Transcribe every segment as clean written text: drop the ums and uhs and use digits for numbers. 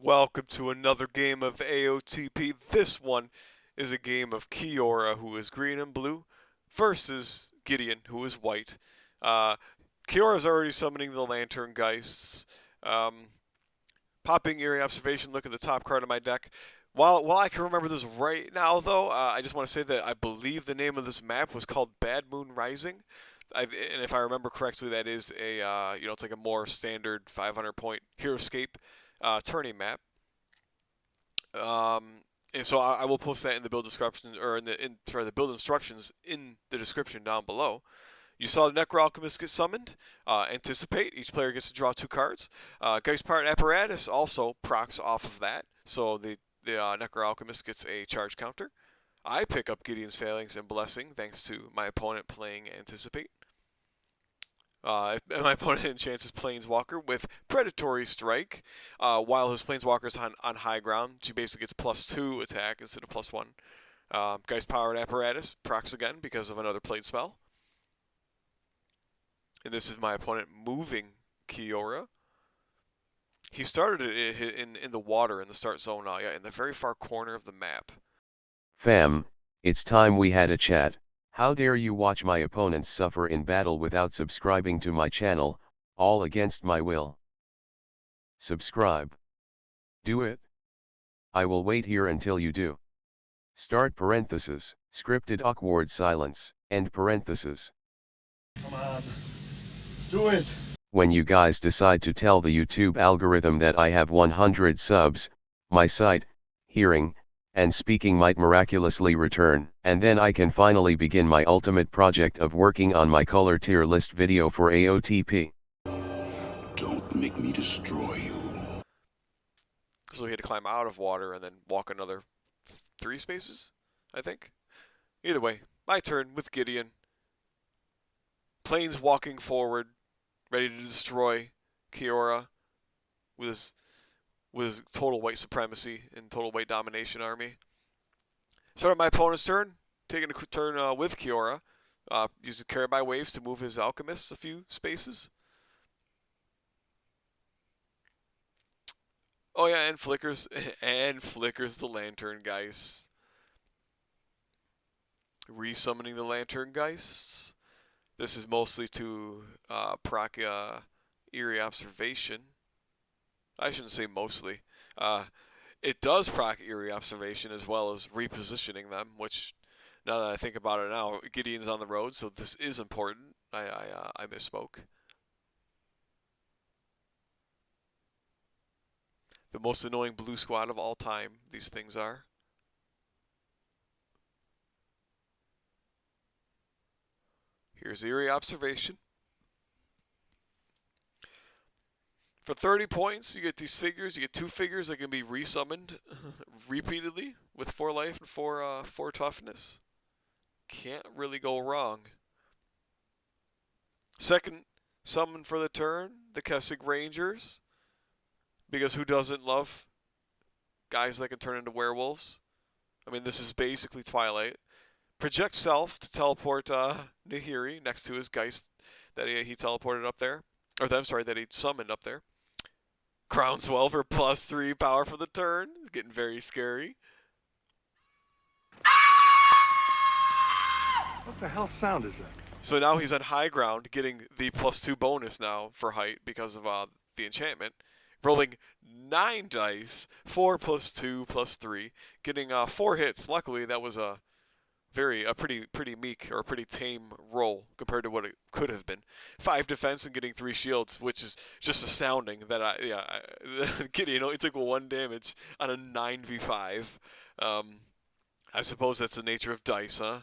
Welcome to another game of AOTP. This one is a game of Kiora, who is green and blue, versus Gideon, who is white. Kiora's already summoning the Lantern Geists. Popping Eerie Observation, look at the top card of my deck. While I can remember this right now, though, I just want to say that I believe the name of this map was called Bad Moon Rising. And if I remember correctly, that is a, it's like a more standard 500-point Heroscape tourney map. And so I will post that in the build description, or in the build instructions in the description down below. You saw the Necro Alchemist get summoned. Anticipate. Each player gets to draw 2 cards. Geist Pirate Apparatus also procs off of that. So the Necro Alchemist gets a charge counter. I pick up Gideon's Phalanx and Blessing thanks to my opponent playing Anticipate. My opponent enchants his Planeswalker with Predatory Strike. While his Planeswalker is on high ground, she basically gets +2 attack instead of +1. Geist Powered Apparatus procs again because of another played spell. And this is my opponent moving Kiora. He started it in the water in the start zone, in the very far corner of the map. Fam, it's time we had a chat. How dare you watch my opponents suffer in battle without subscribing to my channel, all against my will. Subscribe. Do it. I will wait here until you do. Start parenthesis, scripted awkward silence, end parenthesis. Come on. Do it. When you guys decide to tell the YouTube algorithm that I have 100 subs, my sight, hearing, and speaking might miraculously return, and then I can finally begin my ultimate project of working on my color tier list video for AOTP. Don't make me destroy you. So he had to climb out of water and then walk another 3 spaces, I think. Either way, my turn with Gideon. Planes walking forward, ready to destroy Kiora with his total white supremacy and total white domination army. Start my opponent's turn, taking a turn with Kiora, using Carry by Waves to move his Alchemist a few spaces. Oh yeah, and flickers the Lantern Geists. Resummoning the Lantern Geists. This is mostly to proc Eerie Observation. I shouldn't say mostly. It does proc Eerie Observation as well as repositioning them, which, now that I think about it now, Gideon's on the road, so this is important. I misspoke. The most annoying blue squad of all time, these things are. Here's Eerie Observation. For 30 points, you get these figures. You get 2 figures that can be resummoned repeatedly with 4 life and 4 toughness. Can't really go wrong. Second summon for the turn, the Kessig Rangers. Because who doesn't love guys that can turn into werewolves? I mean, this is basically Twilight. Project Self to teleport Nahiri next to his Geist that he teleported up there. Or I'm sorry, that he summoned up there. Groundswell for +3 power for the turn. It's getting very scary. What the hell sound is that? So now he's on high ground, getting the +2 bonus now for height because of the enchantment. Rolling 9 dice, 4 + 2 + 3, getting 4 hits. Luckily, that was a pretty meek or a pretty tame roll compared to what it could have been. 5 defense and getting 3 shields, which is just astounding. That Gideon only took 1 damage on a 9v5. I suppose that's the nature of dice, huh?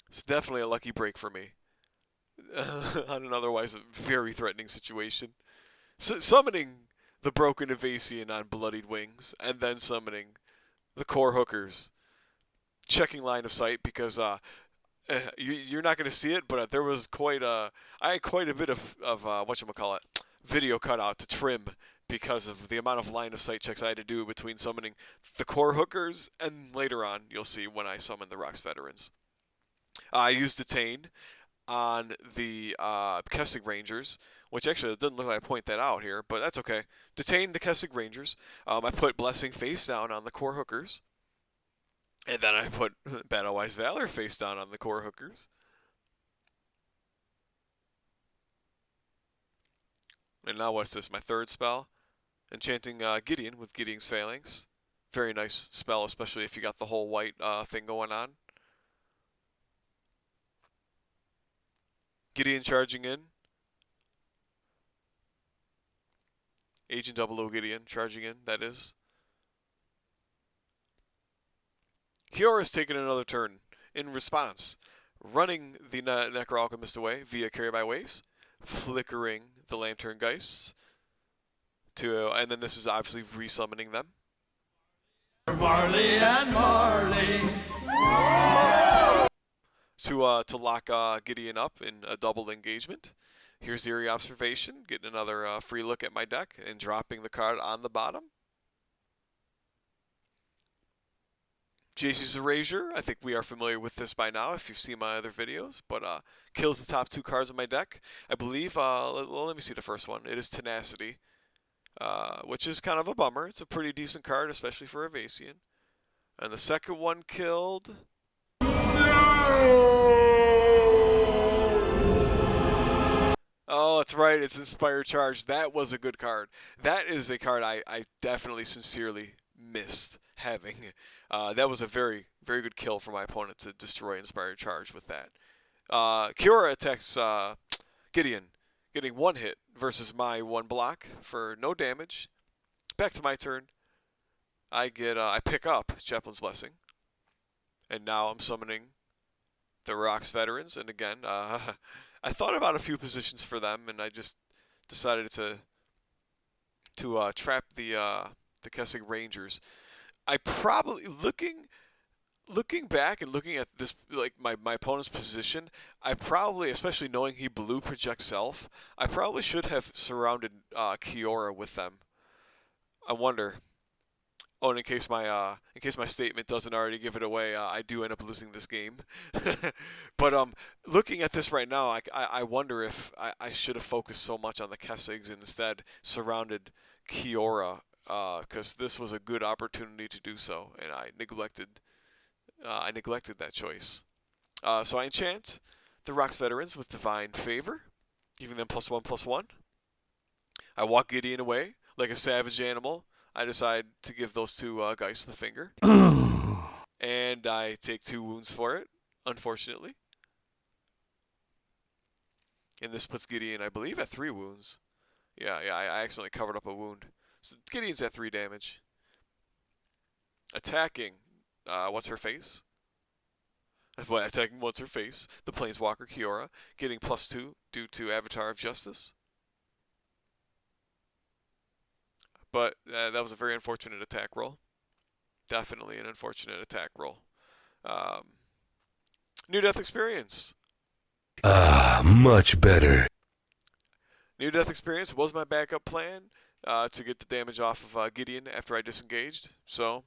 It's definitely a lucky break for me on an otherwise very threatening situation. Summoning the Broken Evasian on Bloodied Wings, and then summoning the Core Hookers. Checking line of sight because you're not going to see it, but there was I had quite a bit of whatchamacallit, video cut out to trim because of the amount of line of sight checks I had to do between summoning the Core Hookers and later on, you'll see when I summon the Rocks Veterans. I used Detain on the Kessig Rangers, which actually it doesn't look like I point that out here, but that's okay. Detain the Kessig Rangers. I put Blessing face down on the Core Hookers. And then I put Battle-Wise Valor face down on the Core Hookers. And now what's this? My third spell? Enchanting Gideon with Gideon's Phalanx. Very nice spell, especially if you got the whole white thing going on. Gideon charging in. Agent 00 Gideon charging in, that is. Kiora's taken another turn in response, running the Necro Alchemist away via Carry by Waves, flickering the Lantern Geists, and then this is obviously resummoning them. Marley and Marley. To lock Gideon up in a double engagement. Here's the Eerie Observation, getting another free look at my deck and dropping the card on the bottom. Jace's Erasure, I think we are familiar with this by now if you've seen my other videos, but kills the top 2 cards of my deck. I believe, well, let me see the first one. It is Tenacity, which is kind of a bummer. It's a pretty decent card, especially for Evasian. And the second one killed... Oh, that's right. It's Inspired Charge. That was a good card. That is a card I definitely sincerely missed having. That was a very, very good kill for my opponent to destroy Inspired Charge with that. Kiora attacks Gideon, getting 1 hit versus my 1 block for no damage. Back to my turn. I pick up Chaplain's Blessing. And now I'm summoning the Rocks Veterans. And again, I thought about a few positions for them, and I just decided to trap the Kessig Rangers. I probably looking back and looking at this, like my opponent's position, I probably, especially knowing he blue project self, I probably should have surrounded Kiora with them. I wonder. Oh, and in case my statement doesn't already give it away, I do end up losing this game. But looking at this right now, I wonder if I should have focused so much on the Kessigs and instead surrounded Kiora, because this was a good opportunity to do so, and I neglected that choice. So I enchant the Rocks Veterans with Divine Favor, giving them +1/+1. I walk Gideon away like a savage animal. I decide to give those 2 Geists the finger. And I take 2 wounds for it, unfortunately. And this puts Gideon, I believe, at 3 wounds. Yeah, I accidentally covered up a wound. So Gideon's at 3 damage. Attacking, what's her face? Attacking what's her face? The Planeswalker Kiora, getting +2 due to Avatar of Justice. But that was a very unfortunate attack roll. Definitely an unfortunate attack roll. Near Death Experience. Much better. Near Death Experience was my backup plan to get the damage off of Gideon after I disengaged. So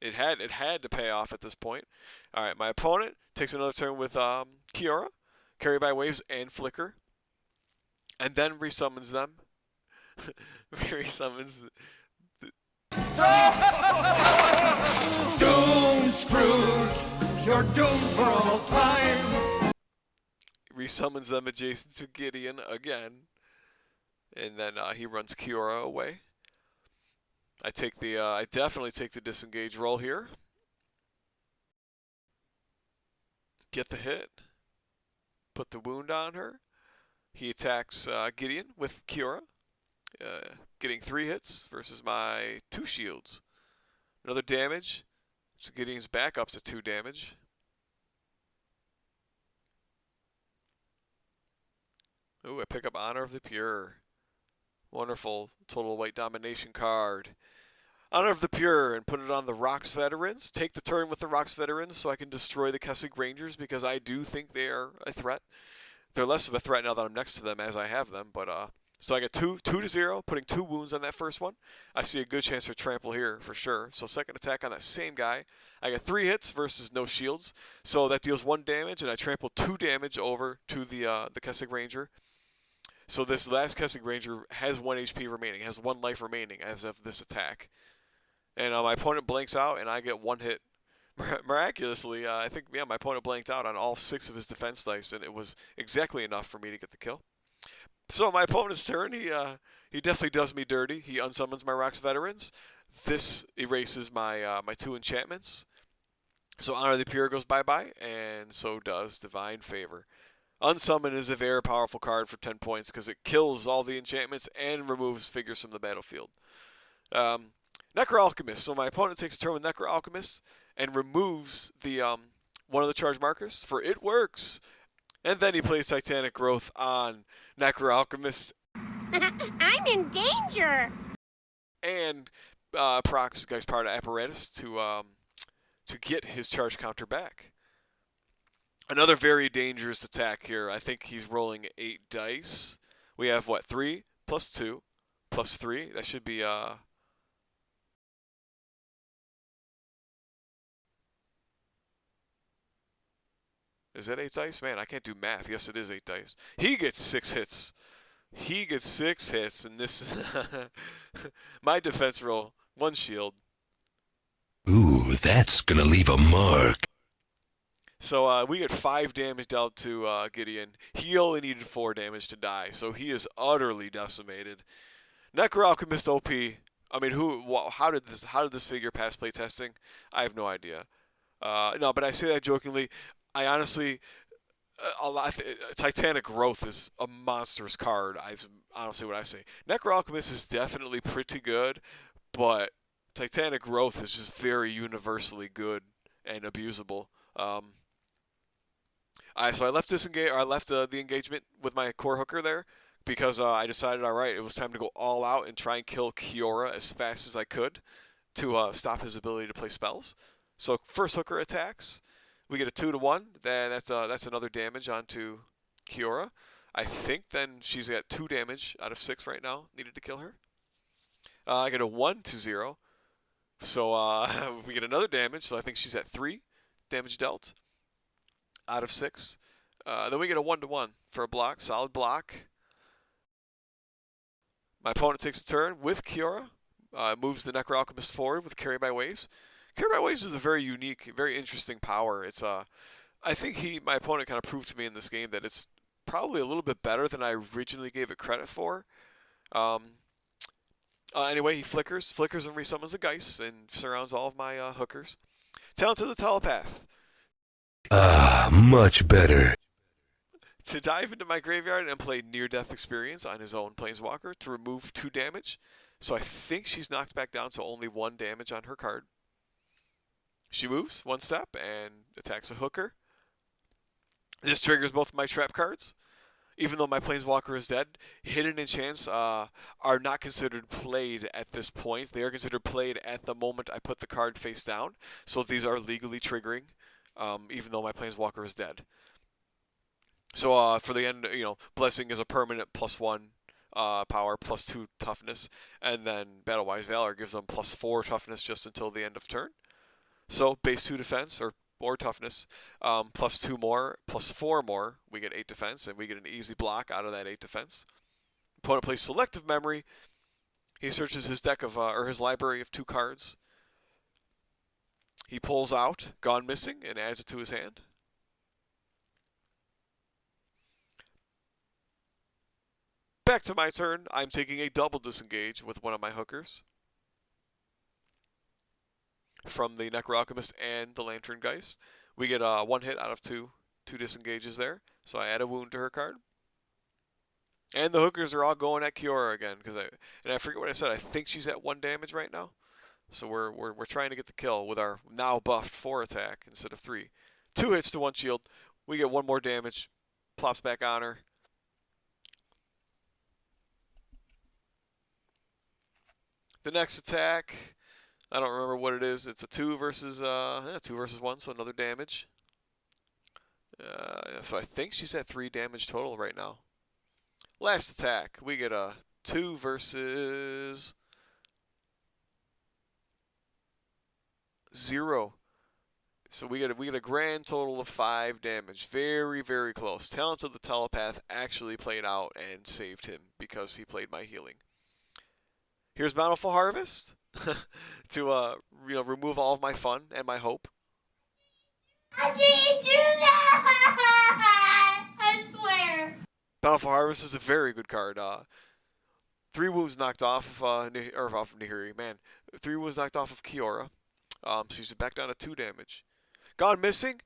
it had to pay off at this point. All right, my opponent takes another turn with Kiora, Carry by Waves and Flicker. and then resummons them. Resummons. Doom Scrooge, you're doomed for all time. Resummons them adjacent to Gideon again, and then he runs Kiora away. I definitely take the disengage roll here. Get the hit. Put the wound on her. He attacks Gideon with Kiora, getting 3 hits versus my 2 shields. Another damage, so Gideon's back up to 2 damage. Ooh, I pick up Honor of the Pure. Wonderful total white domination card. Honor of the Pure, and put it on the Rocks Veterans. Take the turn with the Rocks Veterans so I can destroy the Kessig Rangers because I do think they are a threat. They're less of a threat now that I'm next to them as I have them, but so I get 2 to 0, putting 2 wounds on that first one. I see a good chance for trample here for sure. So second attack on that same guy. I get 3 hits versus no shields, so that deals 1 damage, and I trample 2 damage over to the Kessig Ranger. So this last Kessig Ranger has 1 HP remaining, has 1 life remaining as of this attack. And my opponent blanks out, and I get 1 hit. Miraculously, I think, yeah, my opponent blanked out on all 6 of his defense dice, and it was exactly enough for me to get the kill. So my opponent's turn, he definitely does me dirty. He unsummons my Rocks Veterans. This erases my my 2 enchantments. So Honor of the Pure goes bye-bye, and so does Divine Favor. Unsummon is a very powerful card for 10 points because it kills all the enchantments and removes figures from the battlefield. Necro Alchemist. So my opponent takes a turn with Necro Alchemist and removes the one of the charge markers, for it works. And then he plays Titanic Growth on Necro Alchemist. I'm in danger! And procs Guy's Part of Apparatus to get his charge counter back. Another very dangerous attack here. I think he's rolling 8 dice. We have, what, 3 plus 2 plus 3? That should be... Is that 8 dice? Man, I can't do math. Yes, it is 8 dice. He gets 6 hits. He gets 6 hits, and this is my defense roll. 1 shield. Ooh, that's gonna leave a mark. So we get 5 damage dealt to Gideon. He only needed 4 damage to die, so he is utterly decimated. Necro Alchemist OP. I mean, how did this figure pass play testing? I have no idea. No, but I say that jokingly. I honestly, Titanic Growth is a monstrous card. Honestly, what I say. Necro Alchemist is definitely pretty good, but Titanic Growth is just very universally good and abusable. So I left the engagement with my core hooker there because I decided, all right, it was time to go all out and try and kill Kiora as fast as I could to stop his ability to play spells. So first hooker attacks. We get a 2 to 1. Then that's another damage onto Kiora. I think then she's got 2 damage out of 6 right now. Needed to kill her. I get a 1 to 0. So we get another damage. So I think she's at 3 damage dealt out of 6. Then we get a 1 to 1 for a block. Solid block. My opponent takes a turn with Kiora. Moves the Necro Alchemist forward with Carry by Waves. Carry by Waves is a very unique, very interesting power. It's I think my opponent kind of proved to me in this game that it's probably a little bit better than I originally gave it credit for. Anyway, he flickers and resummons the Geist and surrounds all of my hookers. Talent of the Telepath. Much better. To dive into my graveyard and play Near-Death Experience on his own Planeswalker to remove 2 damage. So I think she's knocked back down to only 1 damage on her card. She moves 1 step and attacks a hooker. This triggers both of my trap cards. Even though my Planeswalker is dead, Hidden Enchants are not considered played at this point. They are considered played at the moment I put the card face down. So these are legally triggering, even though my Planeswalker is dead. So for the end, Blessing is a permanent +1 power, +2 toughness, and then Battle-Wise Valor gives them +4 toughness just until the end of turn. So base 2 defense or toughness, +2 more, +4 more, we get 8 defense, and we get an easy block out of that 8 defense. opponent plays Selective Memory. He searches his deck of, or his library of 2 cards. He pulls out Gone Missing and adds it to his hand. Back to my turn. I'm taking a double disengage with one of my hookers from the Necro-Alchemist and the Lantern Geist. We get 1 hit out of 2 disengages there. So I add a wound to her card. And the hookers are all going at Kiora again, because I forget what I said. I think she's at 1 damage right now. So we're trying to get the kill with our now buffed 4 attack instead of 3. 2 hits to 1 shield. We get 1 more damage. Plops back on her. The next attack, I don't remember what it is. It's a 2 versus 1, so another damage. So I think she's at 3 damage total right now. Last attack, we get a 2 versus 0. So we get a grand total of 5 damage. Very, very close. Talent of the Telepath actually played out and saved him because he played my healing. Here's Bountiful Harvest to remove all of my fun and my hope. I didn't do that! I swear. Bountiful Harvest is a very good card. 3 wounds knocked off of Nihiri. Man, 3 wounds knocked off of Kiora. So she's back down to 2 damage. Gone Missing.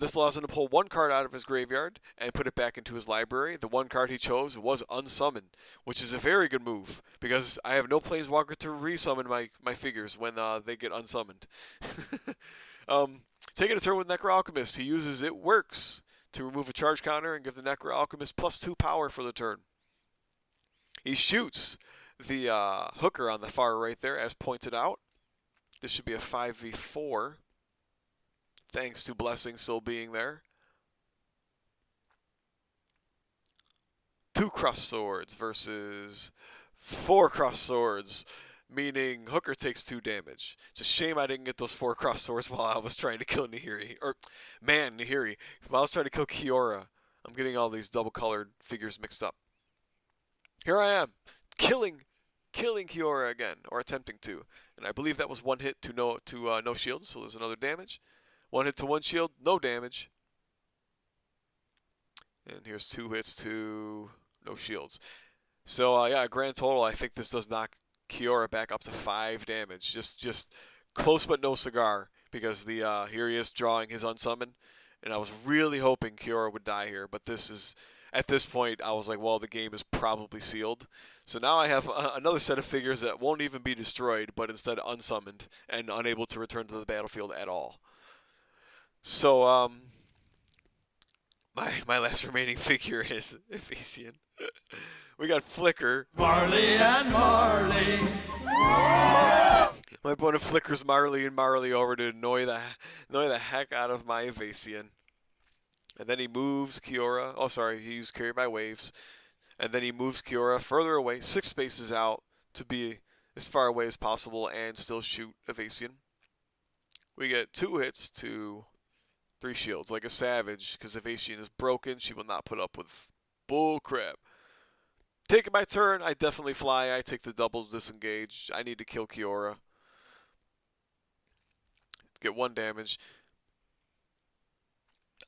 This allows him to pull 1 card out of his graveyard and put it back into his library. The 1 card he chose was Unsummoned, which is a very good move because I have no Planeswalker to resummon my figures when they get unsummoned. Taking a turn with Necro-Alchemist, he uses It Works to remove a charge counter and give the Necro-Alchemist +2 power for the turn. He shoots the hooker on the far right there, as pointed out. This should be a 5v4. Thanks to Blessing still being there. 2 cross swords versus 4 cross swords, meaning Hooker takes 2 damage. It's a shame I didn't get those 4 cross swords while I was trying to kill Nihiri. Nihiri. While I was trying to kill Kiora. I'm getting all these double-colored figures mixed up. Here I am, killing Kiora again, or attempting to. And I believe that was 1 hit to no shield, so there's another damage. 1 hit to 1 shield, no damage. And here's 2 hits to no shields. So yeah, grand total, I think this does knock Kiora back up to 5 damage. Just close but no cigar, because here he is drawing his Unsummon, and I was really hoping Kiora would die here, but at this point I was like, well, the game is probably sealed. So now I have another set of figures that won't even be destroyed, but instead unsummoned and unable to return to the battlefield at all. So my last remaining figure is Ephesian. We got Flicker. Marley and Marley. My opponent flickers Marley and Marley over to annoy the heck out of my Evasian. And then he moves Kiora. Oh, sorry, he used Carried by Waves. And then he moves Kiora further away, 6 spaces out, to be as far away as possible and still shoot Evasian. We get 2 hits to 3 shields, like a savage, because Evasian is broken. She will not put up with bull crap. Taking my turn, I definitely fly. I take the double disengage. I need to kill Kiora. Get 1 damage.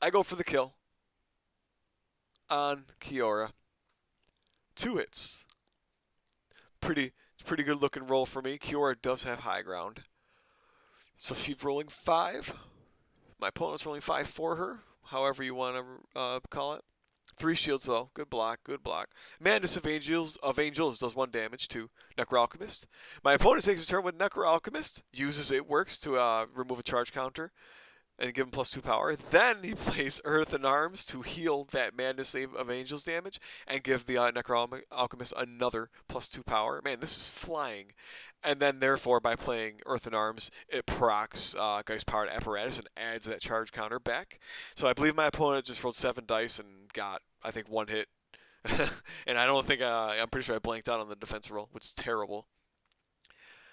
I go for the kill on Kiora. 2 hits. Pretty good looking roll for me. Kiora does have high ground. So she's rolling 5. My opponent's rolling 5 for her, however you want to call it. 3 shields though. Good block, good block. Madness of Angels does 1 damage to Necro-Alchemist. My opponent takes a turn with Necro-Alchemist, uses It Works to remove a charge counter and give him +2 power. Then he plays Earth and Arms to heal that Madness of Angels damage and give the Necro-Alchemist another +2 power. Man, this is flying. And then, therefore, by playing Earth and Arms, it procs Geist-Powered Apparatus and adds that charge counter back. So I believe my opponent just rolled 7 dice and got, I think, 1 hit. And I don't think, I'm pretty sure I blanked out on the defense roll, which is terrible.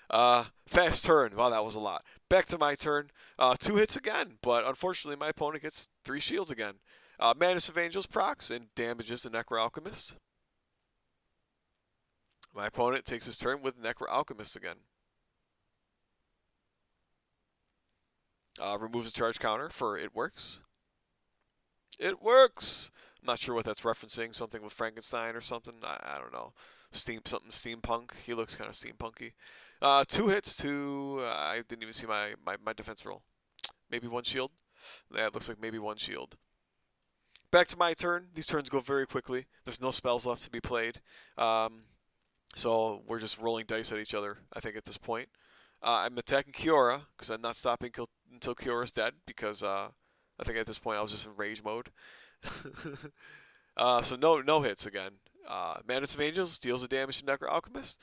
Fast turn. Wow, that was a lot. Back to my turn. 2 hits again, but unfortunately my opponent gets 3 shields again. Madness of Angels procs and damages the Necro-Alchemist. My opponent takes his turn with Necro Alchemist again. Removes a charge counter for It Works. It works! I'm not sure what that's referencing. Something with Frankenstein or something. I don't know. Something steampunk. He looks kind of steampunky. 2 hits to... I didn't even see my defense roll. Maybe 1 shield? Yeah, it looks like maybe 1 shield. Back to my turn. These turns go very quickly. There's no spells left to be played. So we're just rolling dice at each other, I think, at this point. I'm attacking Kiora, because I'm not stopping until Kiora's dead, because I think at this point I was just in rage mode. So no hits again. Madness of Angels deals a damage to Necro Alchemist.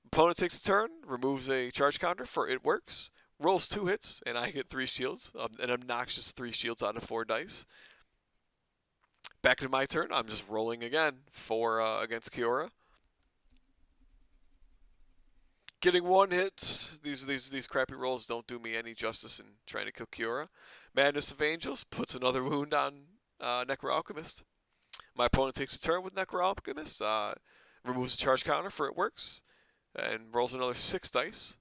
Opponent takes a turn, removes a charge counter for It Works, rolls 2 hits, and I get 3 shields, an obnoxious 3 shields out of 4 dice. Back to my turn. I'm just rolling again for against Kiora. Getting 1 hit. These crappy rolls don't do me any justice in trying to kill Kiora. Madness of Angels puts another wound on Necro Alchemist. My opponent takes a turn with Necro Alchemist. Removes a charge counter for It Works. And rolls another 6 dice.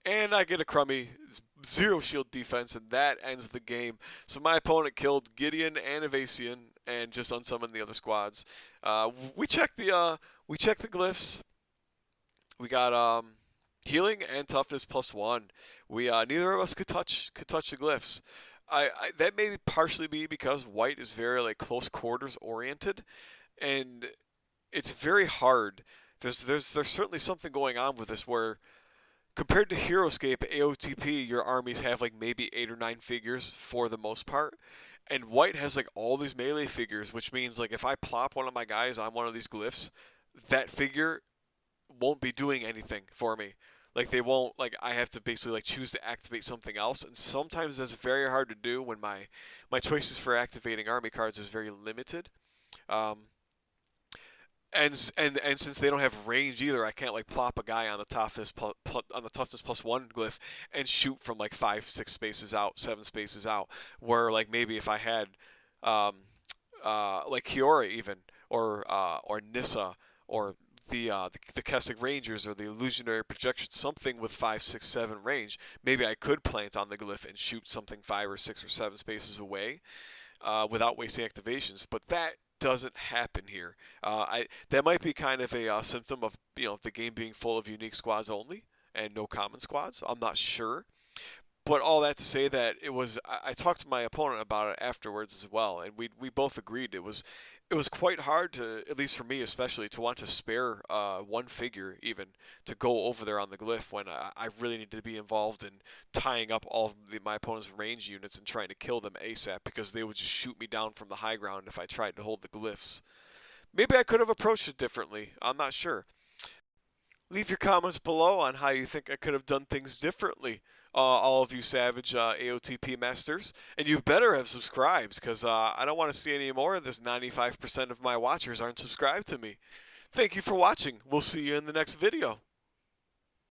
And I get a crummy 0 shield defense, and that ends the game. So my opponent killed Gideon and Evasian and just unsummoned the other squads. We checked the glyphs. We got healing and toughness +1. We neither of us could touch the glyphs. That may partially be because white is very like close quarters oriented, and it's very hard. There's certainly something going on with this where, compared to Heroscape, AOTP, your armies have like maybe 8 or 9 figures for the most part. And white has like all these melee figures, which means like if I plop one of my guys on one of these glyphs, that figure won't be doing anything for me. Like they won't, like I have to basically like choose to activate something else. And sometimes that's very hard to do when my choices for activating army cards is very limited. And since they don't have range either, I can't like plop a guy on the toughness +1 glyph and shoot from like 5, 6 spaces out, 7 spaces out. Where like maybe if I had like Kiora even or Nissa or the Kestic Rangers or the Illusionary Projection, something with 5, 6, 7 range, maybe I could plant on the glyph and shoot something 5 or 6 or 7 spaces away without wasting activations. But that doesn't happen here. That might be kind of a symptom of the game being full of unique squads only and no common squads. I'm not sure, but all that to say that it was. I talked to my opponent about it afterwards as well, and we both agreed it was quite hard to, at least for me especially, to want to spare 1 figure even to go over there on the glyph when I really needed to be involved in tying up all of my opponent's range units and trying to kill them ASAP, because they would just shoot me down from the high ground if I tried to hold the glyphs. Maybe I could have approached it differently. I'm not sure. Leave your comments below on how you think I could have done things differently. All of you savage AOTP masters, and you better have subscribed, because I don't want to see any more of this. 95% of my watchers aren't subscribed to me. Thank you for watching. We'll see you in the next video.